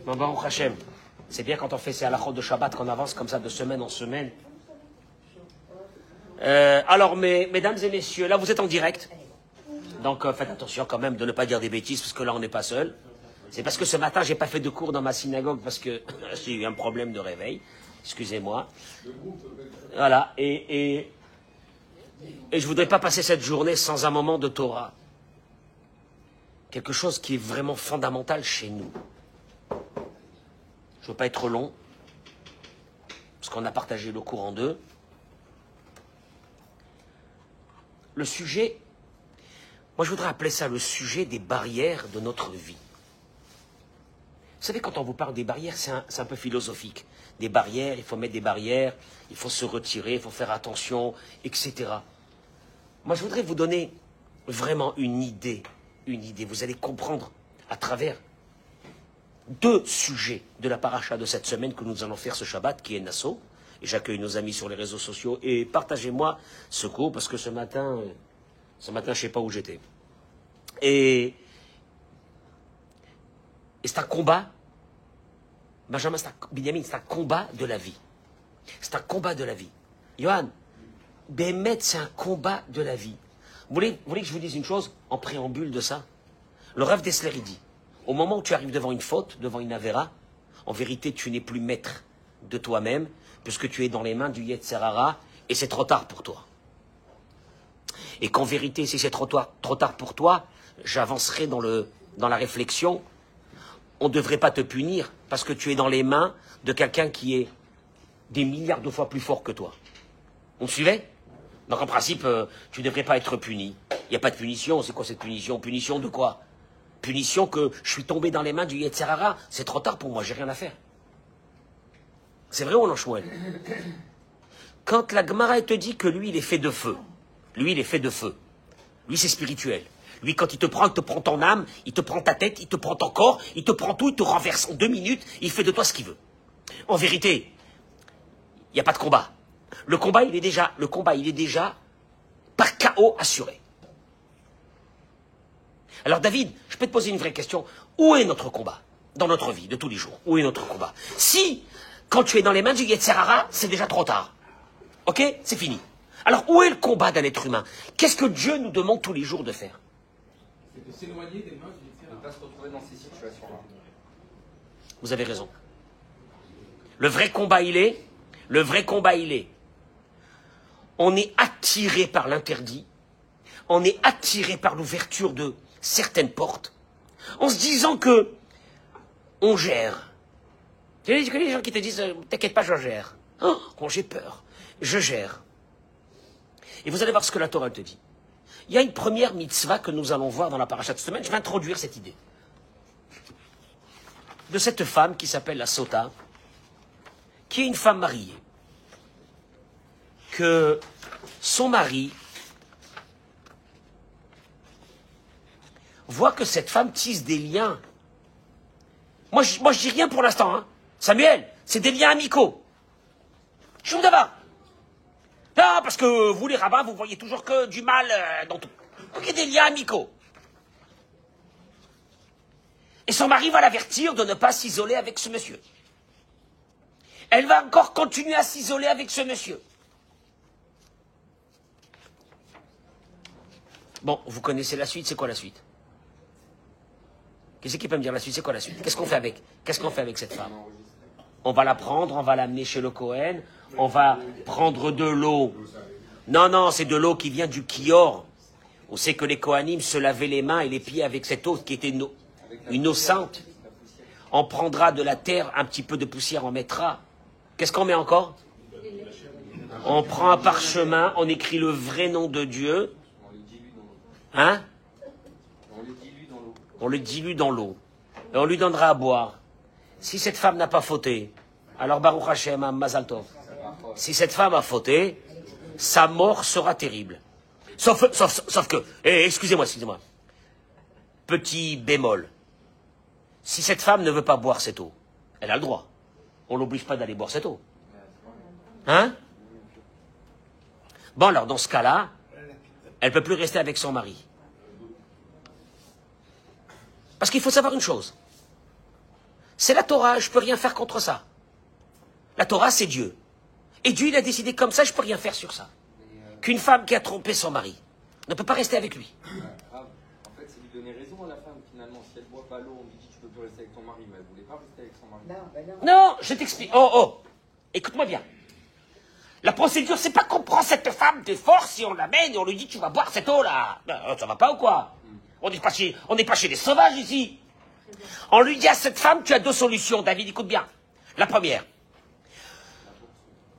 Bon, Baruch Hashem. C'est bien quand on fait ces halachot de Shabbat qu'on avance comme ça de semaine en semaine. Alors, mesdames et messieurs, là vous êtes en direct. Donc faites attention quand même de ne pas dire des bêtises parce que là on n'est pas seul. C'est parce que ce matin j'ai pas fait de cours dans ma synagogue parce que j'ai eu un problème de réveil. Excusez-moi. Voilà. Et je voudrais pas passer cette journée sans un moment de Torah. Quelque chose qui est vraiment fondamental chez nous. Je ne veux pas être long, parce qu'on a partagé le cours en deux. Le sujet, moi je voudrais appeler ça le sujet des barrières de notre vie. Vous savez, quand on vous parle des barrières, c'est un peu philosophique. Des barrières, il faut mettre des barrières, il faut se retirer, il faut faire attention, etc. Moi je voudrais vous donner vraiment une idée. Vous allez comprendre à travers deux sujets de la paracha de cette semaine que nous allons faire ce Shabbat, qui est Nassau. Et j'accueille nos amis sur les réseaux sociaux. Et partagez-moi ce cours, parce que ce matin, je ne sais pas où j'étais. Et c'est un combat. Benjamin, Binyamin, c'est un combat de la vie. C'est un combat de la vie. Johan, Bémet, c'est un combat de la vie. Vous voulez que je vous dise une chose en préambule de ça? Le Rav Dessler, il dit, au moment où tu arrives devant une faute, devant une avéra, en vérité, tu n'es plus maître de toi-même, puisque tu es dans les mains du Yetzer Hara, et c'est trop tard pour toi. Et qu'en vérité, si c'est trop tard pour toi, j'avancerai dans la réflexion, on ne devrait pas te punir, parce que tu es dans les mains de quelqu'un qui est des milliards de fois plus fort que toi. On me suivait? Donc en principe, tu ne devrais pas être puni. Il n'y a pas de punition. C'est quoi cette punition? Punition de quoi? Punition que je suis tombé dans les mains du Yetzer Hara. C'est trop tard pour moi, j'ai rien à faire. C'est vrai ou non, Shmuel? Quand la Gemara te dit que lui, il est fait de feu. Lui, il est fait de feu. Lui, c'est spirituel. Lui, quand il te prend ton âme, il te prend ta tête, il te prend ton corps, il te prend tout, il te renverse en 2 minutes, il fait de toi ce qu'il veut. En vérité, il n'y a pas de combat. Le combat, il est déjà par chaos assuré. Alors David, je peux te poser une vraie question. Où est notre combat dans notre vie de tous les jours? Où est notre combat? Si, quand tu es dans les mains du Yetzer Hara, c'est déjà trop tard. Ok? C'est fini. Alors où est le combat d'un être humain? Qu'est-ce que Dieu nous demande tous les jours de faire? C'est de s'éloigner des mains du Yetzer Hara. Ne pas se retrouver dans ces situations-là. Vous avez raison. Le vrai combat, il est, on est attiré par l'interdit, on est attiré par l'ouverture de certaines portes, en se disant que on gère. Tu connais les gens qui te disent « T'inquiète pas, je gère. Oh, » quand j'ai peur, je gère. Et vous allez voir ce que la Torah te dit. Il y a une première mitzvah que nous allons voir dans la paracha de cette semaine. Je vais introduire cette idée. De cette femme qui s'appelle la Sota, qui est une femme mariée, que son mari voit que cette femme tisse des liens. Moi je dis rien pour l'instant, hein. Samuel, c'est des liens amicaux. Je vous d'abord. Non, parce que vous, les rabbins, vous voyez toujours que du mal dans tout. Donc il y a des liens amicaux. Et son mari va l'avertir de ne pas s'isoler avec ce monsieur. Elle va encore continuer à s'isoler avec ce monsieur. Bon, vous connaissez la suite, c'est quoi la suite? Qu'est-ce qui peut me dire la suite? C'est quoi la suite? Qu'est-ce qu'on fait avec cette femme? On va la prendre, on va l'amener chez le Cohen, on va prendre de l'eau. Non, c'est de l'eau qui vient du Kior. On sait que les Kohanim se lavaient les mains et les pieds avec cette eau qui était une eau sainte. On prendra de la terre, un petit peu de poussière, on mettra. Qu'est-ce qu'on met encore? On prend un parchemin, on écrit le vrai nom de Dieu. Hein? On le dilue dans l'eau. Et on lui donnera à boire. Si cette femme n'a pas fauté, alors Baruch Hashem, Mazal Tov. Si cette femme a fauté, sa mort sera terrible. Sauf que, excusez-moi. Petit bémol. Si cette femme ne veut pas boire cette eau, elle a le droit. On ne l'oblige pas d'aller boire cette eau. Hein? Bon, alors, dans ce cas-là, elle ne peut plus rester avec son mari. Parce qu'il faut savoir une chose. C'est la Torah, je peux rien faire contre ça. La Torah, c'est Dieu. Et Dieu, il a décidé comme ça, je peux rien faire sur ça. Qu'une femme qui a trompé son mari ne peut pas rester avec lui. En fait, c'est lui donner raison à la femme, finalement. Si elle boit pas l'eau, on lui dit tu peux plus rester avec ton mari, mais elle voulait pas rester avec son mari. Non, je t'explique. Oh, écoute-moi bien. La procédure, c'est pas qu'on prend cette femme de force et on l'amène et on lui dit tu vas boire cette eau-là. Non, ça va pas ou quoi? On n'est pas chez des sauvages ici. On lui dit à cette femme, tu as deux solutions, David, écoute bien. La première,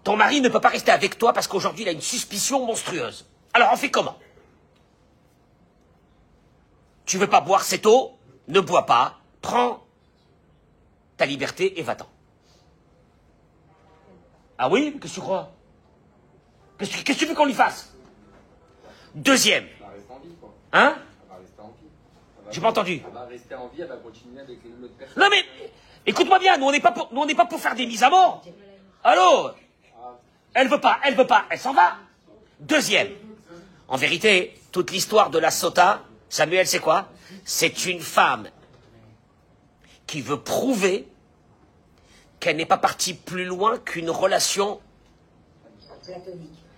ton mari ne peut pas rester avec toi parce qu'aujourd'hui il a une suspicion monstrueuse. Alors on fait comment? Tu veux pas boire cette eau? Ne bois pas, prends ta liberté et va-t'en. Ah oui? Qu'est-ce que tu crois? Qu'est-ce que tu veux qu'on lui fasse? Deuxième. Elle va rester en vie, quoi. Hein? Elle va rester en vie. J'ai pas entendu. Elle va rester en vie, elle va continuer avec l'autre personne. Non mais, écoute-moi bien, nous on n'est pas pour faire des mises à mort. Allô? Elle veut pas, elle s'en va. Deuxième. En vérité, toute l'histoire de la sota, Samuel, c'est quoi? C'est une femme qui veut prouver qu'elle n'est pas partie plus loin qu'une relation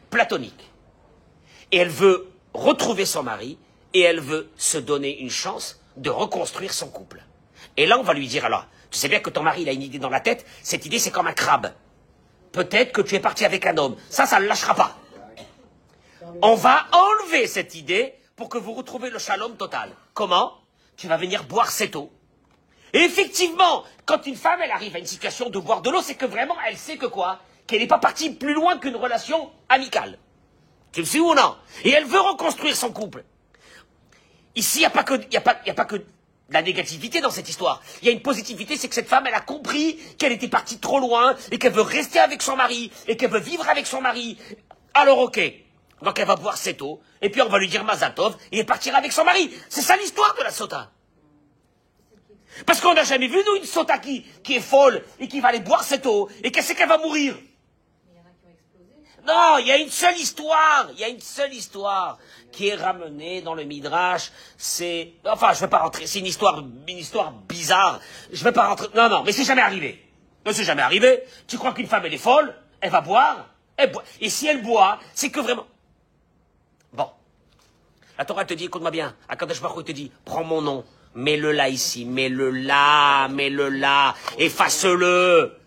platonique. Et elle veut retrouver son mari et elle veut se donner une chance de reconstruire son couple. Et là, on va lui dire, alors, tu sais bien que ton mari, il a une idée dans la tête, cette idée, c'est comme un crabe. Peut-être que tu es parti avec un homme. Ça ne le lâchera pas. On va enlever cette idée pour que vous retrouviez le shalom total. Comment? Tu vas venir boire cette eau. Et effectivement, quand une femme, elle arrive à une situation de boire de l'eau, c'est que vraiment, elle sait que quoi? Qu'elle n'est pas partie plus loin qu'une relation amicale. Tu me suis ou non? Et elle veut reconstruire son couple. Ici, il n'y a pas que de la négativité dans cette histoire. Il y a une positivité, c'est que cette femme, elle a compris qu'elle était partie trop loin et qu'elle veut rester avec son mari et qu'elle veut vivre avec son mari. Alors ok, donc elle va boire cette eau et puis on va lui dire Mazal Tov et elle partira avec son mari. C'est ça l'histoire de la sota. Parce qu'on n'a jamais vu, nous, une sota qui est folle et qui va aller boire cette eau et qu'elle sait qu'elle va mourir. Non, il y a une seule histoire qui est ramenée dans le Midrash. C'est, enfin, je vais pas rentrer, c'est une histoire bizarre. Je vais pas rentrer, non, mais c'est jamais arrivé. Non, c'est jamais arrivé. Tu crois qu'une femme, elle est folle? Elle va boire? Elle boit. Et si elle boit, c'est que vraiment. Bon. La Torah te dit, écoute-moi bien. Akadosh Baruch Hu te dit, prends mon nom. Mets-le là ici. Mets-le là. Efface-le.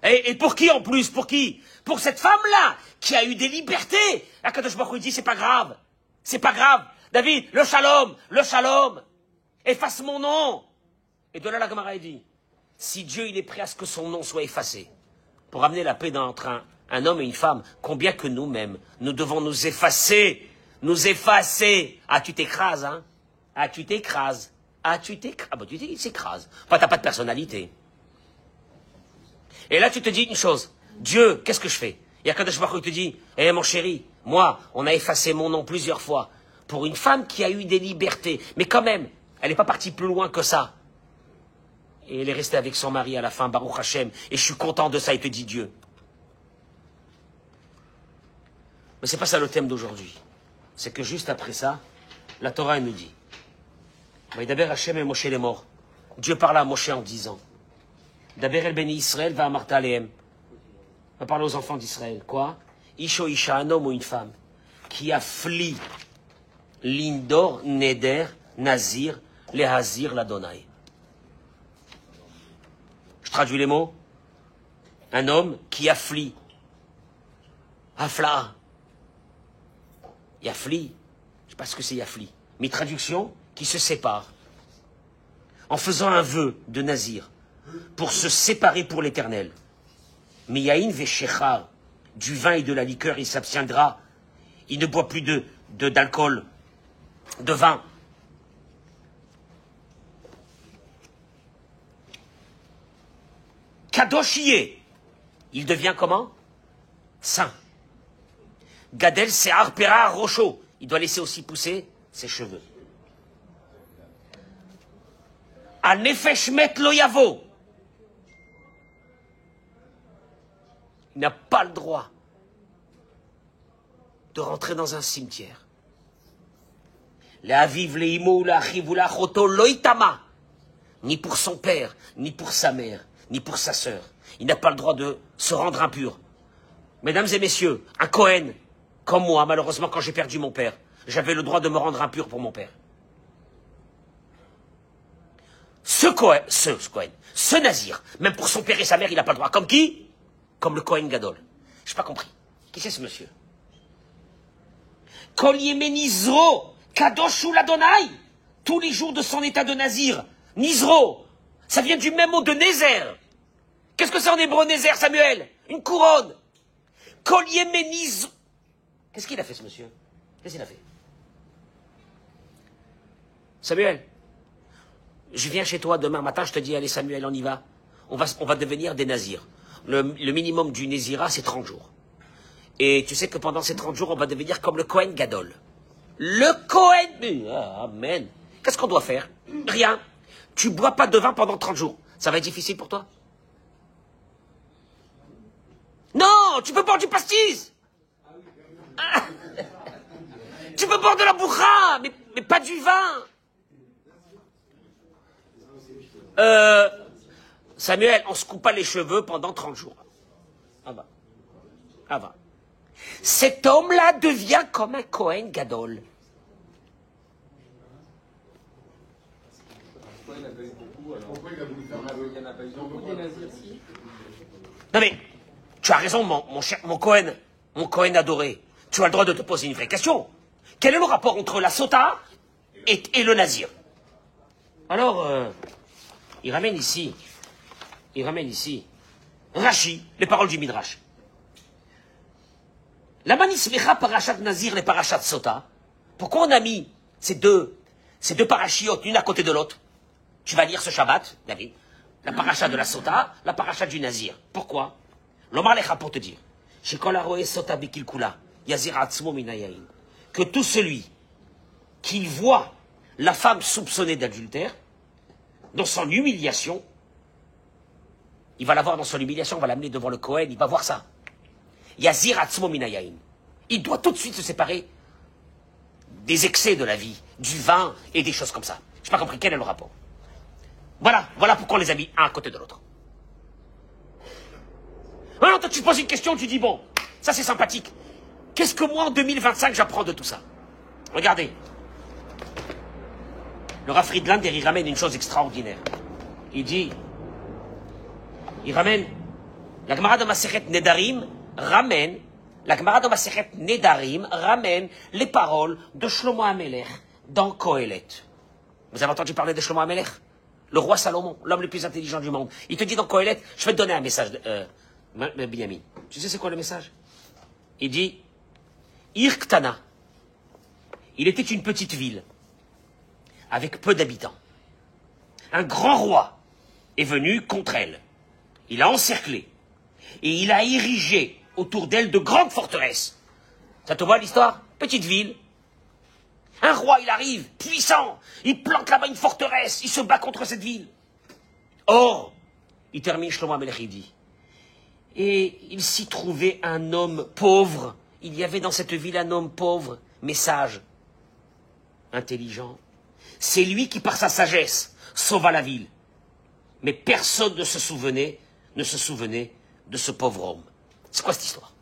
Et pour qui en plus? Pour qui? Pour cette femme-là, qui a eu des libertés. Akadosh Baruch Hu dit, c'est pas grave. C'est pas grave. David, le shalom. Efface mon nom. Et de là, la Gemara dit, si Dieu, il est prêt à ce que son nom soit effacé, pour amener la paix entre un homme et une femme, combien que nous-mêmes, nous devons nous effacer. Ah, tu t'écrases, hein? Ah, tu t'écrases. Ah, tu t'écrases. Enfin, t'as pas de personnalité. Et là, tu te dis une chose. Dieu, qu'est-ce que je fais? Et Akadosh Baruch Hu te dit, mon chéri, moi, on a effacé mon nom plusieurs fois pour une femme qui a eu des libertés. Mais quand même, elle n'est pas partie plus loin que ça. Et elle est restée avec son mari à la fin, Baruch Hashem. Et je suis content de ça, il te dit Dieu. Mais c'est pas ça le thème d'aujourd'hui. C'est que juste après ça, la Torah elle nous dit, d'abord Hashem et Moshe les morts. Dieu parla à Moshe en disant, d'abord el béni Israël va à Martha Alehem. On va parler aux enfants d'Israël. Quoi? Isho Isha, un homme ou une femme, qui affalit l'indor, neder, nazir, les hazir, l'adonai. Je traduis les mots. Un homme qui affalit. Afla. Yafli. Je ne sais pas ce que c'est Yafli. Mais traduction, qui se sépare. En faisant un vœu de nazir. Pour se séparer pour l'éternel. Miyaïn veshechar, du vin et de la liqueur, il s'abstiendra. Il ne boit plus d'alcool, de vin. Kadoshie, il devient comment? Saint. Gadel Se'ar Pera Rocho, il doit laisser aussi pousser ses cheveux. Anefesh Met Loyavo, il n'a pas le droit de rentrer dans un cimetière. La vive le imo la chiv la choto loitama. ni pour son père, ni pour sa mère, ni pour sa sœur. Il n'a pas le droit de se rendre impur. Mesdames et messieurs, un Cohen, comme moi, malheureusement, quand j'ai perdu mon père, j'avais le droit de me rendre impur pour mon père. Ce Nazir, même pour son père et sa mère, il n'a pas le droit. Comme qui? Comme le Cohen Gadol. Je n'ai pas compris. Qui c'est ce monsieur? Kol Yemen Nizro, Kadosh ou l'Adonai, tous les jours de son état de Nazir. Nizro, ça vient du même mot de Nézer. Qu'est-ce que c'est en hébreu Nézer, Samuel? Une couronne. Kol Yemen Nizro. Qu'est-ce qu'il a fait ce monsieur? Qu'est-ce qu'il a fait? Samuel, je viens chez toi demain matin, je te dis, allez Samuel, on y va. On va devenir des nazirs. Le minimum du Nézira, c'est 30 jours. Et tu sais que pendant ces 30 jours, on va devenir comme le Cohen Gadol. Le Cohen... Amen. Qu'est-ce qu'on doit faire? Rien. Tu bois pas de vin pendant 30 jours. Ça va être difficile pour toi? Non, tu peux boire du pastis. Ah. Tu peux boire de la bourra, mais pas du vin. Samuel, on se coupe pas les cheveux pendant 30 jours. Ah bah. Ah bah. Cet homme-là devient comme un Cohen Gadol. Pourquoi il n'a pas eu beaucoup alors? Pourquoi il a voulu faire il n'y en a pas eu beaucoup des nazis ici? Non mais, tu as raison, mon Cohen adoré. Tu as le droit de te poser une vraie question. Quel est le rapport entre la sota et le nazir? Alors, il ramène ici, Rashi, les paroles du Midrash. La manismecha parachat nazir, les parachat sota. Pourquoi on a mis ces deux parachiotes, l'une à côté de l'autre? Tu vas lire ce Shabbat, David, la paracha de la sota, la paracha du nazir. Pourquoi? L'Omar Lecha pour te dire, que tout celui qui voit la femme soupçonnée d'adultère, dans son humiliation, il va la voir dans son humiliation, on va l'amener devant le Kohen, il va voir ça. Yazir atzmo minayaim. Il doit tout de suite se séparer des excès de la vie, du vin et des choses comme ça. Je n'ai pas compris quel est le rapport. Voilà pourquoi on les a mis un à côté de l'autre. Alors toi tu te poses une question, tu dis bon, ça c'est sympathique. Qu'est-ce que moi en 2025 j'apprends de tout ça? Regardez. Le Rav Friedlander, il ramène une chose extraordinaire. Il ramène, la Gemara de Masechet Nedarim ramène les paroles de Shlomo HaMelech dans Kohelet. Vous avez entendu parler de Shlomo HaMelech? Le roi Salomon, l'homme le plus intelligent du monde. Il te dit dans Kohelet, je vais te donner un message, Binyamin. Tu sais c'est quoi le message? Il dit, Irktana. Il était une petite ville, avec peu d'habitants. Un grand roi est venu contre elle. Il l'a encerclée. Et il a érigé autour d'elle de grandes forteresses. Ça te voit l'histoire? Petite ville. Un roi, il arrive, puissant. Il plante là-bas une forteresse. Il se bat contre cette ville. Or, il termine Shlomo HaMelech, il dit. Et il s'y trouvait un homme pauvre. Il y avait dans cette ville un homme pauvre, mais sage, intelligent. C'est lui qui, par sa sagesse, sauva la ville. Mais personne ne se souvenait de ce pauvre homme. C'est quoi cette histoire?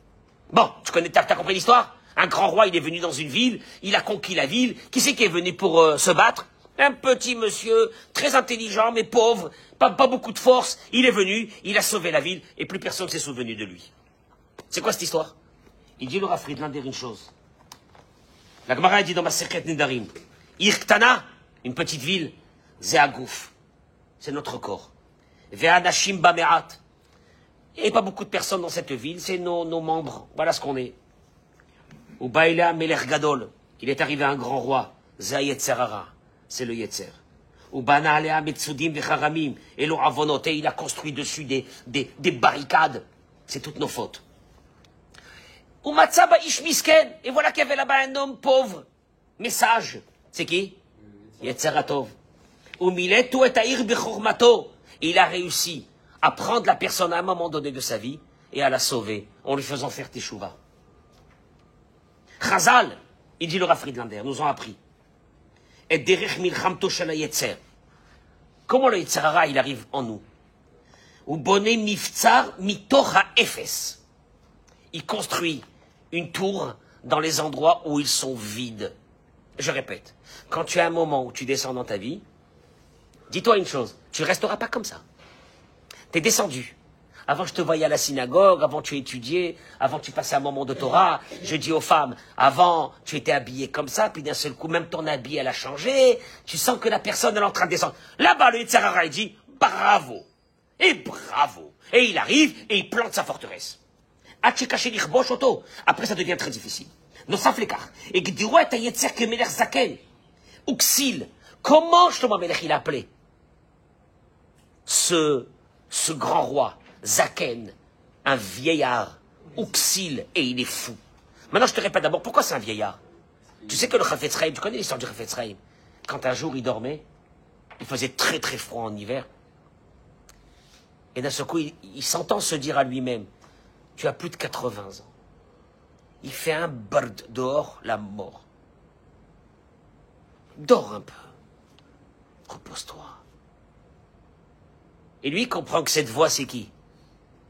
Bon, t'as compris l'histoire? Un grand roi, il est venu dans une ville, il a conquis la ville. Qui c'est qui est venu pour se battre? Un petit monsieur, très intelligent, mais pauvre, pas beaucoup de force. Il est venu, il a sauvé la ville, et plus personne ne s'est souvenu de lui. C'est quoi cette histoire? Il dit le Rav Friedlander une chose. La Gemara dit dans ma Masechet Nedarim, Irktana, une petite ville, Zeagouf, c'est notre corps. Ve'anashim bame'at. Il n'y a pas beaucoup de personnes dans cette ville, c'est nos membres, voilà ce qu'on est. Ou Baïla Melech Gadol, il est arrivé un grand roi, Zayetzerara, c'est le Yetzer. Ou Banalea Metsudim Vecharamim, et l'Oravonot, et il a construit dessus des barricades, c'est toutes nos fautes. Ou Matzaba Ish Misken, et voilà qu'il y avait là-bas un homme pauvre, mais sage. C'est qui? Yetzeratov. Ou Miletu et Aïr Bechormato, et il a réussi à prendre la personne à un moment donné de sa vie et à la sauver en lui faisant faire teshuva. Chazal, il dit le Rav Friedlander, nous ont appris. Et derech milchamto shel hayetzer. Comment le Yetzer Hara, il arrive en nous? Ou boné miftsar mitoch ha'efes. Il construit une tour dans les endroits où ils sont vides. Je répète, quand tu as un moment où tu descends dans ta vie, dis-toi une chose, tu ne resteras pas comme ça. Tu es descendu. Avant, je te voyais à la synagogue, avant, tu étudiais, avant, tu passais un moment de Torah. Je dis aux femmes, avant, tu étais habillé comme ça, puis d'un seul coup, même ton habit, elle a changé. Tu sens que la personne, elle est en train de descendre. Là-bas, le Yetzer Hara, il dit, bravo. Et bravo. Et il arrive, et il plante sa forteresse. Après, ça devient très difficile. Nosaf lekar. Et Gdirou et Yetzer Kemelech Zaken. Uxil. Comment Shlomo HaMelech il a appelé ce grand roi, Zaken, un vieillard, Uxil, et il est fou. Maintenant, je te répète d'abord, pourquoi c'est un vieillard? Tu sais que le Chafetz Chaim, tu connais l'histoire du Chafetz Chaim? Quand un jour il dormait, il faisait très très froid en hiver, et d'un seul coup, il s'entend se dire à lui-même, tu as plus de 80 ans. Il fait un bird dehors, la mort. Dors un peu. Repose-toi. Et lui, il comprend que cette voix, c'est qui?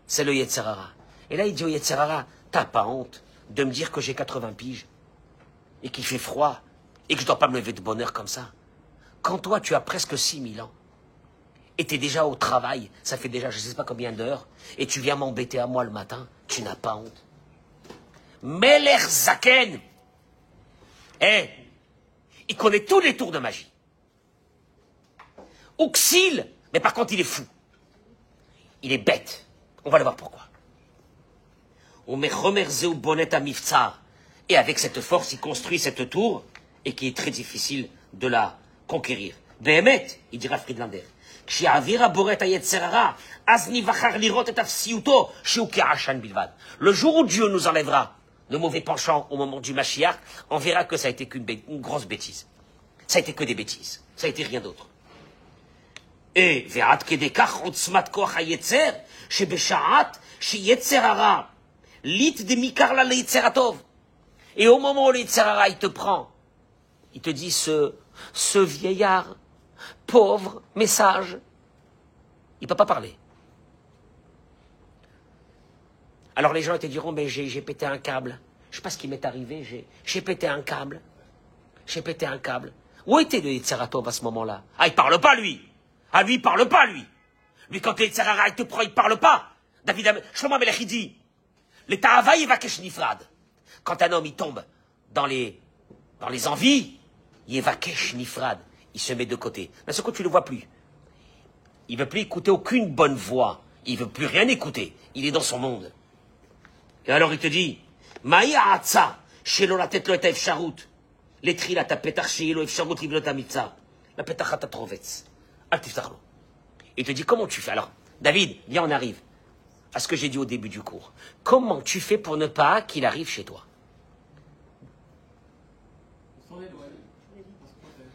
C'est le Yetzer Hara. Et là, il dit au Yetzer Hara, t'as pas honte de me dire que j'ai 80 piges et qu'il fait froid et que je dois pas me lever de bonne heure comme ça. Quand toi, tu as presque 6000 ans et t'es déjà au travail, ça fait déjà je sais pas combien d'heures, et tu viens m'embêter à moi le matin, tu n'as pas honte. Melech Zaken, il connaît tous les tours de magie. Uxil, mais par contre, il est fou. Il est bête. On va le voir pourquoi. Et avec cette force, il construit cette tour et qui est très difficile de la conquérir. Behemet, il dira Friedlander. Le jour où Dieu nous enlèvera le mauvais penchant au moment du Mashiach, on verra que ça a été qu'une grosse bêtise. Ça a été que des bêtises. Ça a été rien d'autre. Et ve'at kedekach otzmat koach hayetzer shebeshaat sheyetzer hara lit de mikarla leyetzer hatov. Et au moment où le Yetzer Hara il te prend, il te dit ce vieillard pauvre mais sage, il peut pas parler. Alors les gens te diront mais j'ai pété un câble. Je sais pas ce qui m'est arrivé, j'ai pété un câble. J'ai pété un câble. Où était le Yetzer Hatov à ce moment-là? Ah, il parle pas lui. Ah, lui, il parle pas, lui. Lui, quand le Yetzer Hara, il te prend, il parle pas. Shlomo HaMelech, il dit, le ta'ava yevakesh nifrad. Quand un homme, il tombe dans les envies, yevakesh nifrad. Il se met de côté. Mais ce coup, tu le vois plus. Il veut plus écouter aucune bonne voix. Il veut plus rien écouter. Il est dans son monde. Et alors, il te dit, Maïa atza, shelo la tête lo et efsharut. Letri la ta petach shelo efsharut livlo ta mitzah. La petach ta trovetz. Il te dit, comment tu fais? Alors, David, viens, on arrive à ce que j'ai dit au début du cours. Comment tu fais pour ne pas qu'il arrive chez toi?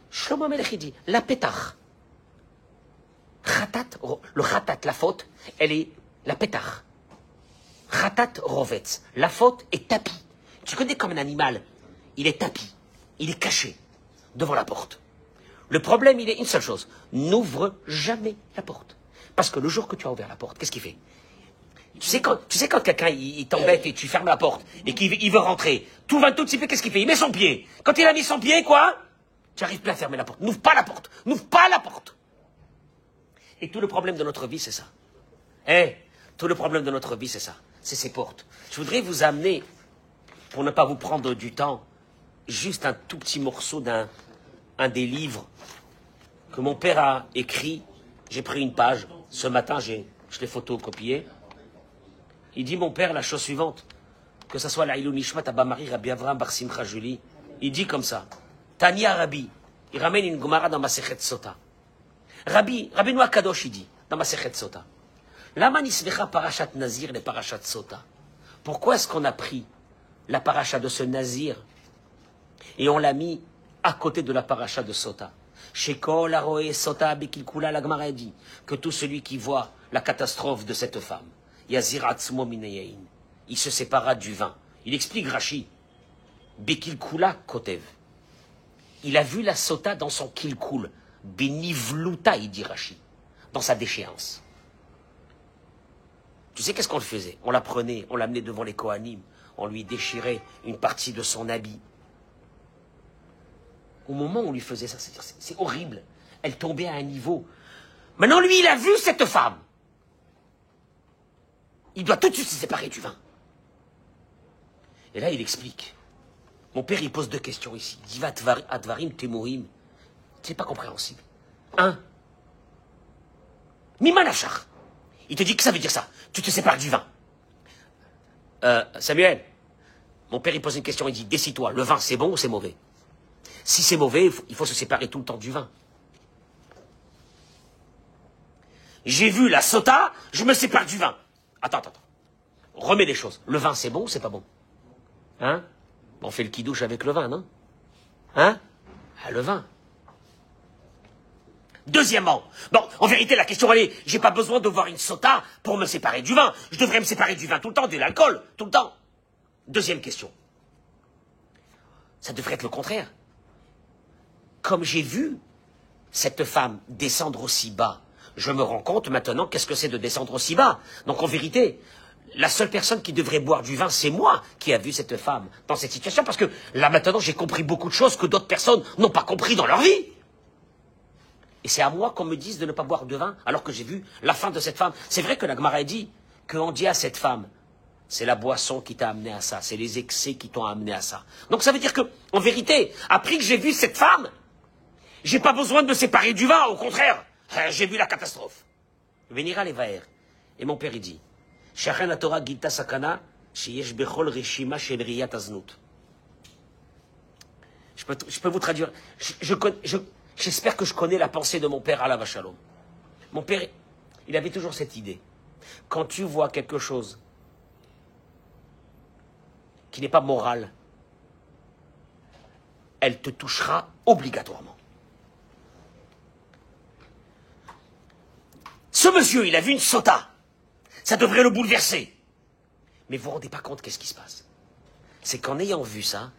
Shlomo HaMelech, il dit, la pétach. Le khatat, la faute, elle est la pétach. Khatat rovetz. La faute est tapis. Tu connais comme un animal. Il est tapis. Il est caché devant la porte. Le problème, il est une seule chose. N'ouvre jamais la porte. Parce que le jour que tu as ouvert la porte, qu'est-ce qu'il fait? Tu sais quand quelqu'un il t'embête et tu fermes la porte et qu'il veut rentrer, tout va tout de suite, qu'est-ce qu'il fait? Il met son pied. Quand il a mis son pied, quoi? Tu n'arrives plus à fermer la porte. N'ouvre pas la porte. N'ouvre pas la porte. Et tout le problème de notre vie, c'est ça. Tout le problème de notre vie, c'est ça. C'est ces portes. Je voudrais vous amener, pour ne pas vous prendre du temps, juste un tout petit morceau d'un des livres que mon père a écrit. J'ai pris une page. Ce matin, je l'ai photocopié. Il dit, mon père, la chose suivante, que ce soit l'Aïlou Nishmat Abamari, Rabbi Avraham Bar Simcha Juli, il dit comme ça, Tania Rabbi, il ramène une Gemara dans Masechet Sota. Rabbi Noah Kadosh, il dit, dans Masechet Sota, Lama nisvecha parashat Nazir, les parashat Sota. Pourquoi est-ce qu'on a pris la paracha de ce Nazir et on l'a mis à côté de la paracha de Sota? Shekol Aroe Sota Bekilkula, la Gemara dit que tout celui qui voit la catastrophe de cette femme, Yaziratzmo Mineyain, il se sépara du vin. Il explique Rashi, Bekilkula Kotev. Il a vu la Sota dans son Kilkul. Benivluta, il dit Rashi. dans sa déchéance. Tu sais qu'est-ce qu'on le faisait? On la prenait, on l'amenait devant les Kohanim, on lui déchirait une partie de son habit. Au moment où on lui faisait ça, c'est horrible. Elle tombait à un niveau. Maintenant, lui, il a vu cette femme. Il doit tout de suite se séparer du vin. Et là, il explique. Mon père, il pose deux questions ici. Il dit, va advarim temorim. C'est pas compréhensible. Un. Mimanachar. Il te dit que ça veut dire ça. Tu te sépares du vin. Samuel, mon père, il pose une question. Il dit, décide-toi, le vin, c'est bon ou c'est mauvais? Si c'est mauvais, il faut se séparer tout le temps du vin. J'ai vu la sota, je me sépare du vin. Attends. Remets les choses. Le vin, c'est bon ou c'est pas bon? Hein? On fait le kidouche avec le vin, non? Hein? Ah, le vin. Deuxièmement, bon, en vérité, la question, elle est, j'ai pas besoin de voir une sota pour me séparer du vin. Je devrais me séparer du vin tout le temps, de l'alcool, tout le temps. Deuxième question. Ça devrait être le contraire. Comme j'ai vu cette femme descendre aussi bas, je me rends compte maintenant qu'est-ce que c'est de descendre aussi bas. Donc en vérité, la seule personne qui devrait boire du vin, c'est moi qui a vu cette femme dans cette situation, parce que là maintenant j'ai compris beaucoup de choses que d'autres personnes n'ont pas compris dans leur vie. Et c'est à moi qu'on me dise de ne pas boire de vin, alors que j'ai vu la fin de cette femme. C'est vrai que la Gemara a dit qu'on dit à cette femme, c'est la boisson qui t'a amené à ça, c'est les excès qui t'ont amené à ça. Donc ça veut dire que, en vérité, après que j'ai vu cette femme, j'ai pas besoin de me séparer du vin, au contraire, j'ai vu la catastrophe. Venira les vaer. Et mon père il dit, Shachen la Torah gilta sakana, sheyesh bechol reshima shel riyat aznut. Je peux vous traduire. J'espère que je connais la pensée de mon père, alav shalom. Mon père, il avait toujours cette idée. Quand tu vois quelque chose qui n'est pas moral, elle te touchera obligatoirement. Ce monsieur, il a vu une sota. Ça devrait le bouleverser. Mais vous ne vous rendez pas compte qu'est-ce qui se passe. C'est qu'en ayant vu ça,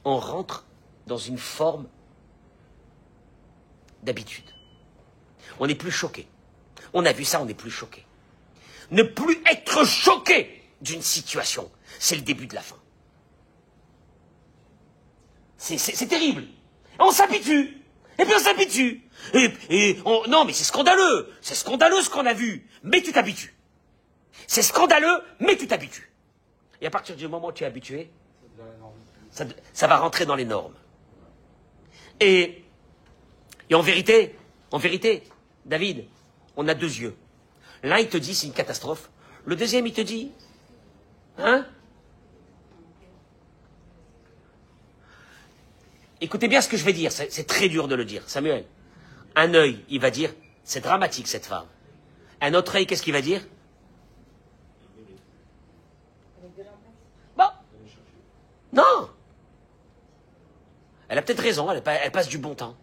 on rentre dans une forme d'habitude. On n'est plus choqué. On a vu ça, on n'est plus choqué. Ne plus être choqué d'une situation, c'est le début de la fin. C'est terrible. On s'habitue. Et puis on s'habitue. Non, mais c'est scandaleux. C'est scandaleux ce qu'on a vu. Mais tu t'habitues. C'est scandaleux, mais tu t'habitues. Et à partir du moment où tu es habitué, ça va rentrer dans les normes. Et en vérité, David, on a deux yeux. L'un, il te dit c'est une catastrophe. Le deuxième, il te dit, hein? Écoutez bien ce que je vais dire, c'est très dur de le dire. Samuel, un œil, il va dire, c'est dramatique cette femme. Un autre œil, qu'est-ce qu'il va dire? Bon. Non. Elle a peut-être raison, elle passe du bon temps.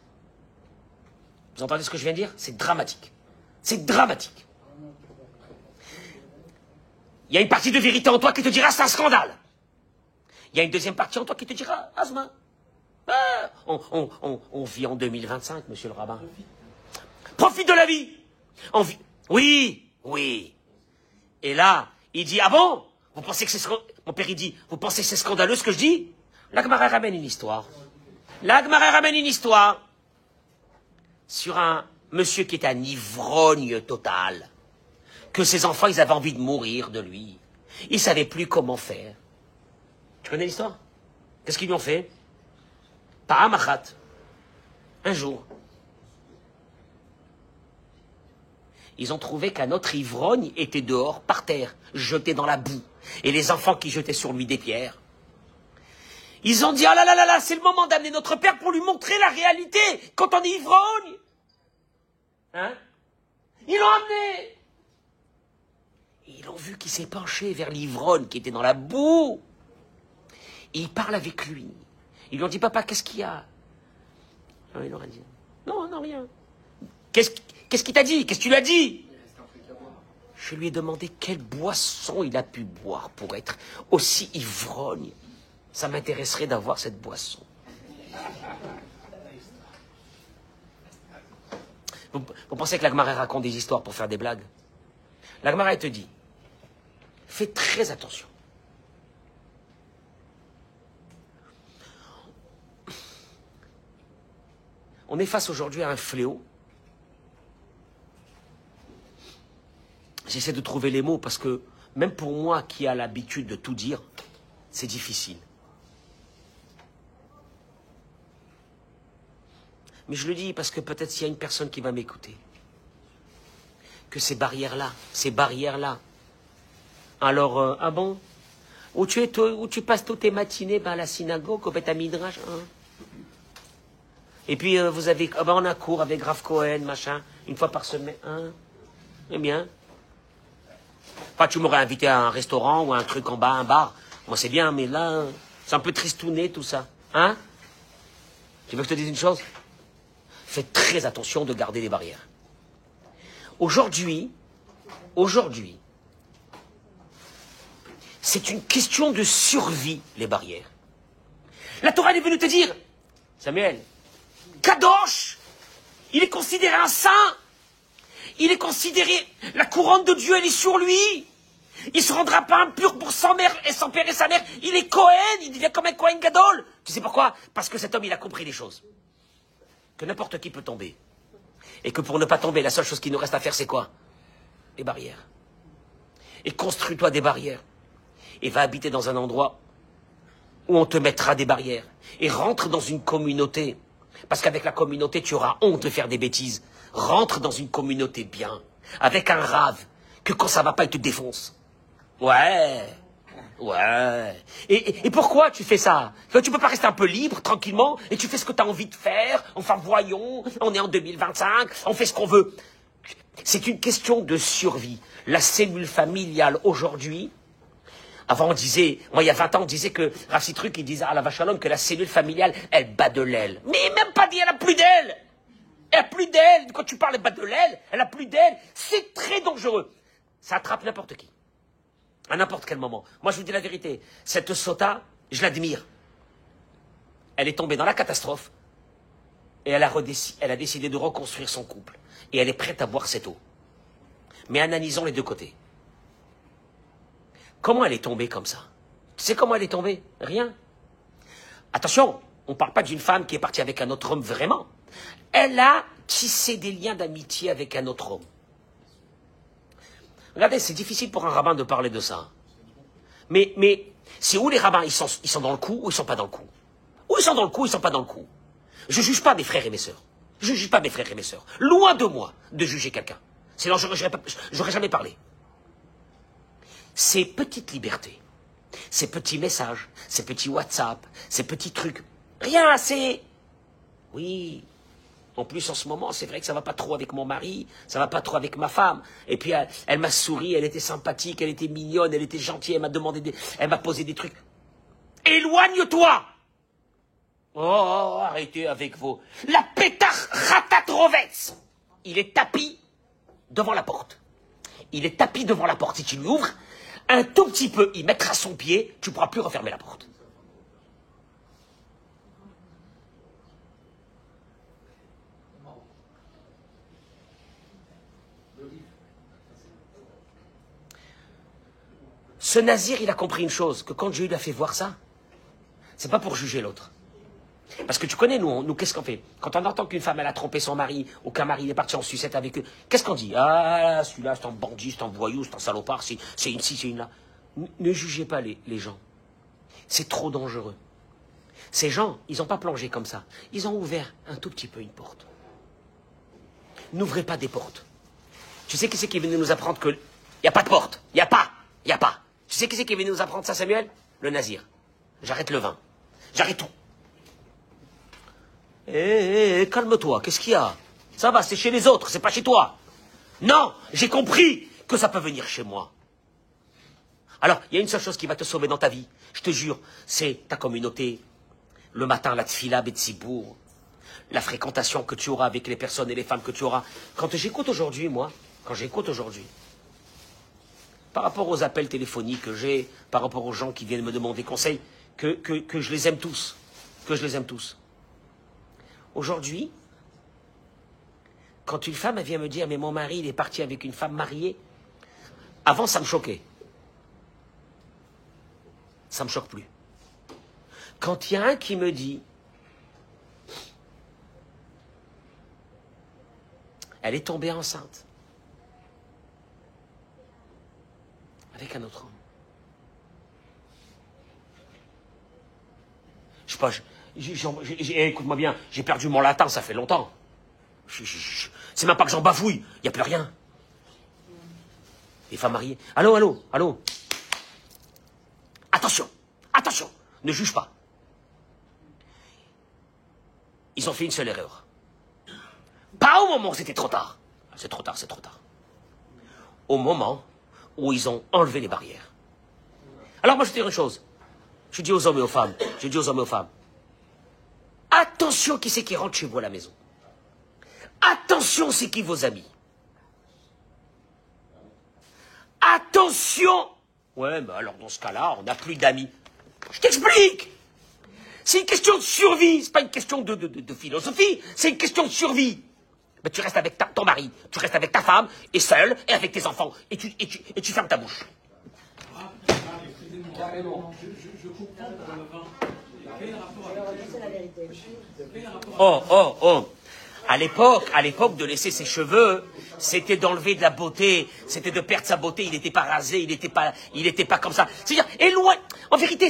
Vous entendez ce que je viens de dire? C'est dramatique. C'est dramatique. Il y a une partie de vérité en toi qui te dira c'est un scandale. Il y a une deuxième partie en toi qui te dira Asma. Ah, on vit en 2025, monsieur le rabbin. Profite de la vie. Oui. Et là, il dit, ah bon? Vous pensez que c'est mon père, il dit, vous pensez que c'est scandaleux ce que je dis? La Gemara ramène une histoire. Sur un monsieur qui était un ivrogne total. Que ses enfants, ils avaient envie de mourir de lui. Ils ne savaient plus comment faire. Tu connais l'histoire? Qu'est-ce qu'ils lui ont fait? Ta'amachat. Un jour. Ils ont trouvé qu'un autre ivrogne était dehors, par terre, jeté dans la boue. Et les enfants qui jetaient sur lui des pierres. Ils ont dit, ah là, c'est le moment d'amener notre père pour lui montrer la réalité quand on est ivrogne. Hein? Ils l'ont amené. Et ils l'ont vu qu'il s'est penché vers l'ivrogne qui était dans la boue. Et il parle avec lui. Ils lui ont dit, papa, qu'est-ce qu'il y a? Il leur a dit, non, rien. Qu'est-ce qu'il t'a dit? Qu'est-ce que tu lui as dit? Je lui ai demandé quelle boisson il a pu boire pour être aussi ivrogne. Ça m'intéresserait d'avoir cette boisson. Vous pensez que la Gemara raconte des histoires pour faire des blagues? La Gemara, elle te dit, fais très attention. On est face aujourd'hui à un fléau. J'essaie de trouver les mots parce que même pour moi qui a l'habitude de tout dire, c'est difficile. Mais je le dis parce que peut-être s'il y a une personne qui va m'écouter, que ces barrières-là, alors, ah bon, où tu passes toutes tes matinées à la synagogue, au Beth Midrash, hein. Et puis vous avez, on a cours avec Rav Cohen, machin, une fois par semaine, hein. Eh bien, enfin, tu m'aurais invité à un restaurant ou à un truc en bas, un bar. Moi, c'est bien, mais là, c'est un peu tristouné, tout ça. Hein? Tu veux que je te dise une chose? Fais très attention de garder les barrières. Aujourd'hui, c'est une question de survie, les barrières. La Torah est venue te dire, Samuel, Kadosh, il est considéré un saint. Il est considéré, la couronne de Dieu, elle est sur lui. Il ne se rendra pas impur pour son mère et son père et sa mère. Il est Cohen, il devient comme un Cohen Gadol. Tu sais pourquoi? Parce que cet homme, il a compris les choses. Que n'importe qui peut tomber. Et que pour ne pas tomber, la seule chose qui nous reste à faire, c'est quoi? Les barrières. Et construis-toi des barrières. Et va habiter dans un endroit où on te mettra des barrières. Et rentre dans une communauté. Parce qu'avec la communauté, tu auras honte de faire des bêtises. Rentre dans une communauté bien. Avec un rave. Que quand ça va pas, il te défonce. Ouais. Et pourquoi tu fais ça? Tu peux pas rester un peu libre, tranquillement, et tu fais ce que tu as envie de faire. Enfin, voyons, on est en 2025, on fait ce qu'on veut. C'est une question de survie. La cellule familiale aujourd'hui, avant on disait, moi il y a 20 ans on disait que Rav Citruc il disait à la vache à l'homme que la cellule familiale, elle bat de l'aile. Mais même pas dit, elle a plus d'aile. Elle a plus d'aile. Quand tu parles, elle bat de l'aile, elle a plus d'aile. C'est très dangereux. Ça attrape n'importe qui. À n'importe quel moment. Moi, je vous dis la vérité. Cette sota, je l'admire. Elle est tombée dans la catastrophe. Et elle a décidé de reconstruire son couple. Et elle est prête à boire cette eau. Mais analysons les deux côtés. Comment elle est tombée comme ça? Tu sais comment elle est tombée? Rien. Attention, on ne parle pas d'une femme qui est partie avec un autre homme vraiment. Elle a tissé des liens d'amitié avec un autre homme. Regardez, c'est difficile pour un rabbin de parler de ça. Mais c'est où les rabbins? Ils sont dans le coup ou ils sont pas dans le coup? Ou ils sont dans le coup ou ils sont pas dans le coup? Je juge pas mes frères et mes sœurs. Je juge pas mes frères et mes sœurs. Loin de moi de juger quelqu'un. Sinon, j'aurais jamais parlé. Ces petites libertés, ces petits messages, ces petits WhatsApp, ces petits trucs. Rien assez. Oui. En plus, en ce moment, c'est vrai que ça va pas trop avec mon mari, ça va pas trop avec ma femme. Et puis, elle m'a souri, elle était sympathique, elle était mignonne, elle était gentille, elle m'a posé des trucs. Éloigne-toi! Oh, arrêtez avec vos... La pétard ratatrovets! Il est tapis devant la porte. Il est tapis devant la porte. Si tu lui ouvres, un tout petit peu, il mettra son pied, tu pourras plus refermer la porte. Ce nazir, il a compris une chose, que quand Dieu lui a fait voir ça, c'est pas pour juger l'autre. Parce que tu connais, nous qu'est-ce qu'on fait? Quand on entend qu'une femme, elle a trompé son mari, ou qu'un mari est parti en sucette avec eux, qu'est-ce qu'on dit? Ah, celui-là, c'est un bandit, c'est un voyou, c'est un salopard, c'est une ci, c'est une là. Ne jugez pas les gens. C'est trop dangereux. Ces gens, ils n'ont pas plongé comme ça. Ils ont ouvert un tout petit peu une porte. N'ouvrez pas des portes. Tu sais qui c'est qui est venu nous apprendre que... Il n'y a pas de porte. Il n'y a pas. Tu sais qui c'est qui est venu nous apprendre ça, Samuel? Le nazir. J'arrête le vin. J'arrête tout. Calme-toi, qu'est-ce qu'il y a? Ça va, c'est chez les autres, c'est pas chez toi. Non, j'ai compris que ça peut venir chez moi. Alors, il y a une seule chose qui va te sauver dans ta vie, je te jure, c'est ta communauté. Le matin, la tfila, Betsibour, la fréquentation que tu auras avec les personnes et les femmes que tu auras. Quand j'écoute aujourd'hui, par rapport aux appels téléphoniques que j'ai, par rapport aux gens qui viennent me demander conseil, que je les aime tous. Aujourd'hui, Quand une femme elle vient me dire, mais mon mari, il est parti avec une femme mariée, avant, ça me choquait. Ça me choque plus. Quand il y a un qui me dit, elle est tombée enceinte avec un autre homme. Je sais pas, écoute-moi bien, j'ai perdu mon latin, ça fait longtemps. C'est même pas que j'en bafouille, il n'y a plus rien. Les femmes mariées. Allô, allô, allô. Attention, attention, ne juge pas. Ils ont fait une seule erreur. Pas au moment où c'était trop tard. C'est trop tard, c'est trop tard. Au moment où ils ont enlevé les barrières. Alors moi je te dis une chose. Je dis aux hommes et aux femmes, attention qui c'est qui rentre chez vous à la maison. Attention c'est qui vos amis. Attention. Ouais, mais alors dans ce cas-là, on n'a plus d'amis. Je t'explique. C'est une question de survie, c'est pas une question de philosophie, c'est une question de survie. Mais tu restes avec ton mari, tu restes avec ta femme, et seul, et avec tes enfants, et tu fermes ta bouche. Carrément. Je comprends pour le vin. Quel rapport avec quel rapport Oh. À l'époque, de laisser ses cheveux, c'était d'enlever de la beauté, c'était de perdre sa beauté, il n'était pas rasé, il n'était pas comme ça. C'est-à-dire, et loin. En vérité,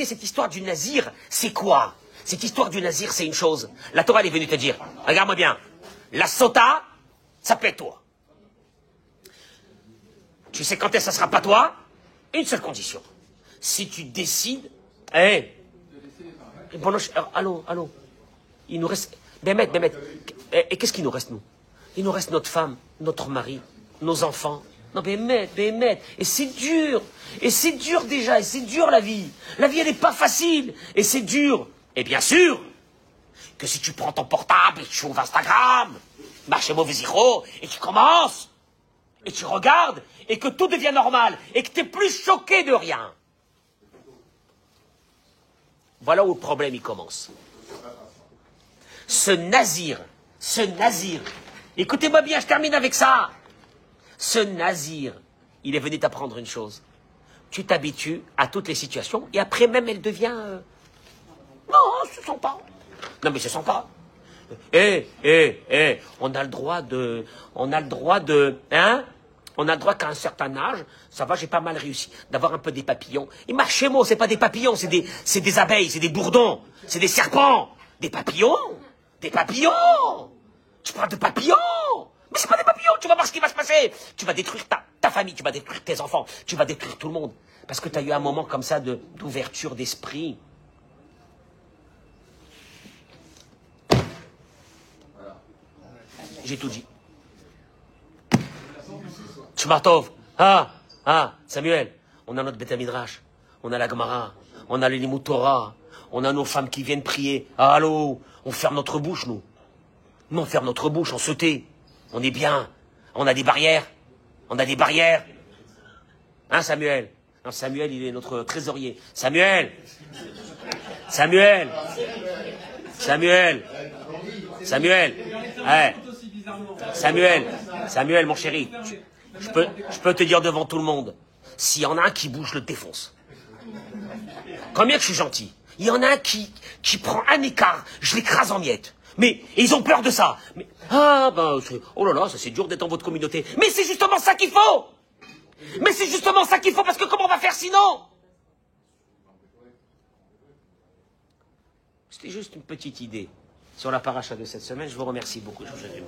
cette histoire du nazir, c'est quoi? Cette histoire du nazir, c'est une chose. La Torah, elle est venue te dire, regarde-moi bien, la sota, ça peut être toi. Tu sais quand est-ce que ça sera pas toi? Une seule condition. Si tu décides, bon, allô, il nous reste, Bémet, et qu'est-ce qu'il nous reste, nous? Il nous reste notre femme, notre mari, nos enfants. Non, Bémet, et c'est dur déjà, et c'est dur la vie. La vie, elle n'est pas facile, et c'est dur. Et bien sûr, que si tu prends ton portable, et tu ouvres Instagram, marche mauvais zéro, et tu commences, et tu regardes, et que tout devient normal, et que tu n'es plus choqué de rien. Voilà où le problème il commence. Ce nazir, écoutez-moi bien, je termine avec ça. Ce nazir, il est venu t'apprendre une chose. Tu t'habitues à toutes les situations, et après même elle devient... Non, c'est sympa. Non mais c'est sympa. On a le droit qu'à un certain âge, ça va, j'ai pas mal réussi, d'avoir un peu des papillons. Et marchez moi, c'est pas des papillons, c'est des abeilles, c'est des bourdons, c'est des serpents. Des papillons. Tu parles de papillons. Mais c'est pas des papillons, tu vas voir ce qui va se passer. Tu vas détruire ta famille, tu vas détruire tes enfants, tu vas détruire tout le monde. Parce que tu as eu un moment comme ça d'ouverture d'esprit. J'ai tout dit. Shmartov, Samuel, on a notre Beth Midrash, on a la Gemara, on a les Limud Torah, on a nos femmes qui viennent prier. Allô, on ferme notre bouche, nous. Nous, on ferme notre bouche, on se tait. On est bien. On a des barrières. Hein, Samuel? Non, Samuel, il est notre trésorier. Samuel, Samuel, mon chéri, je peux te dire devant tout le monde, s'il y en a un qui bouge, je le défonce. Combien que je suis gentil. Il y en a un qui prend un écart, je l'écrase en miettes. Mais ils ont peur de ça. Mais, oh là là, ça c'est dur d'être dans votre communauté. Mais c'est justement ça qu'il faut. Parce que comment on va faire sinon? C'était juste une petite idée sur la paracha de cette semaine. Je vous remercie beaucoup. Je vous souhaite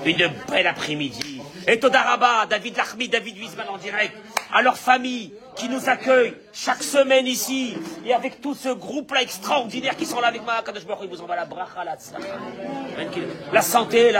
une belle après-midi. Et Todaraba, David Lachmi, David Wiesman en direct, à leur famille qui nous accueille chaque semaine ici, et avec tout ce groupe-là extraordinaire qui sont là avec moi. Kadosh Baruch Hu, il vous envoie la bracha, la santé.